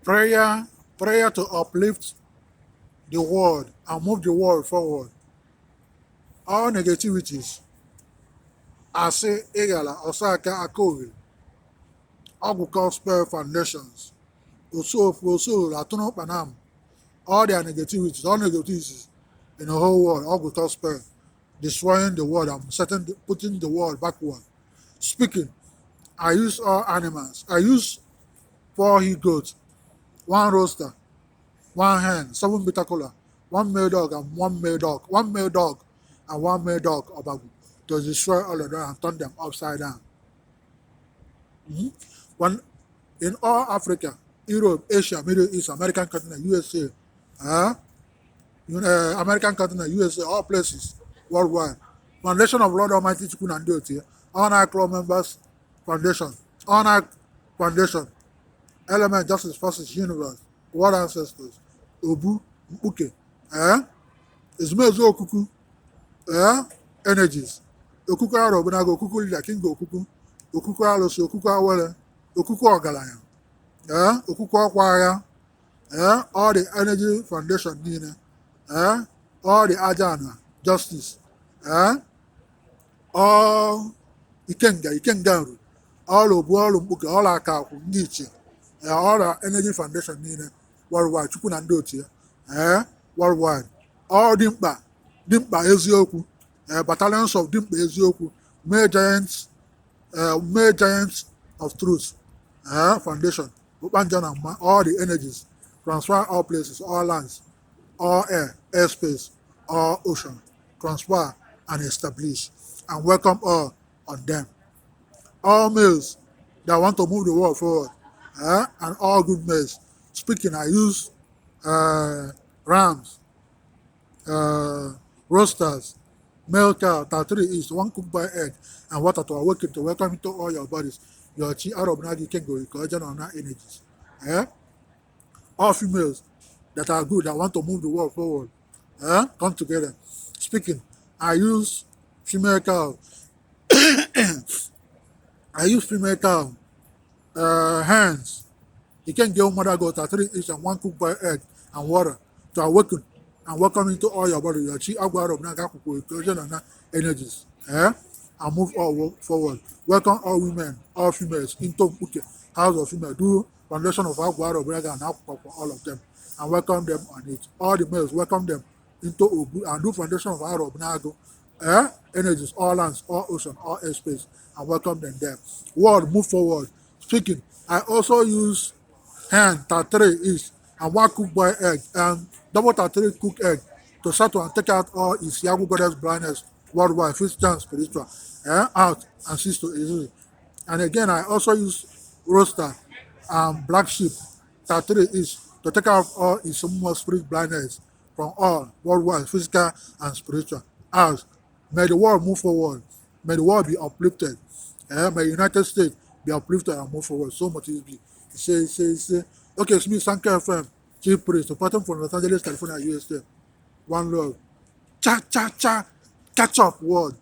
Prayer, prayer to uplift the world and move the world forward. All negativities, Ase Egala, Osaka Akovi, Aguka Spare Foundations, Oso, Latono Panam, all their negativities, all negativities in the whole world, Aguka Spare, destroying the world and putting the world backward. Speaking, I use all animals. I use 4 he goats, 1 rooster, 1 hen, 7 bitter cola, 1 male dog and 1 male dog, 1 male dog and 1 male dog Obagu, to destroy all of them and turn them upside down. One in all Africa, Europe, Asia, Middle East, American continent, USA, uh, American continent, USA, all places worldwide. Foundation of Lord Almighty Chukun and Deity, Honor Club members, Foundation, Honor Foundation, Element Justice Forces Universe, World Ancestors, Obu, Mpuke, Izmezu Okuku, Energies, Okuku Arobunago, Okuku Lila, King Okuku, Okuku Alosi, Okuku Awele, Okuku Ogalaya, Okuku Akwaya, all the Energy Foundation, Nina, all the Ajana, Justice, all Ikenga, all Obu, all Mpuke, all Akaku, Nichi, all the Energy Foundation, Nina, worldwide, Chukun and Doti, worldwide, all Dimpa Ezioku, battalions of Dimpa Ezioku, May Giants of Truth, Foundation, Upanjan and all the energies, transfer all places, all lands, all air, airspace, all ocean, transfer and establish, and welcome all on them. All males that want to move the world forward, and all good males. Speaking, I use rams, roasters, male cow, 3 is 1 cooked by egg, and water to awaken to welcome into all your bodies. Your chi Arab Nagi can go, collagen on our energies. All females that are good, that want to move the world forward, come together. Speaking, I use female cow, hands. You can give mother goat 3 each and 1 cooked by egg and water to awaken and welcome into all your body. Your chi agua of nagaku, collagen and energies. And move all forward. Welcome all women, all females into Uke, house of female. Do foundation of Agua of Braga and Aqua for all of them. And welcome them on it. All the males, welcome them into Obu and do foundation of Arab Nago. Energies, all lands, all ocean, all airspace, and welcome them there. World, move forward. Speaking, I also use hand, 3 each, and 1 cooked boiled egg, and double 3 cooked egg to settle and take out all its Yagu goddess blindness worldwide, physical and spiritual, out and cease to exist. And again, I also use roaster and black sheep, 3 each, to take out all its more spirit blindness from all worldwide, physical and spiritual. Out. May the world move forward. May the world be uplifted. May the United States be uplifted and move forward. So much is be. Say. Okay, it's me, Sankofm, chiefpriest, supporting from Los Angeles, California, USA. One love. Cha cha cha. Catch up, world.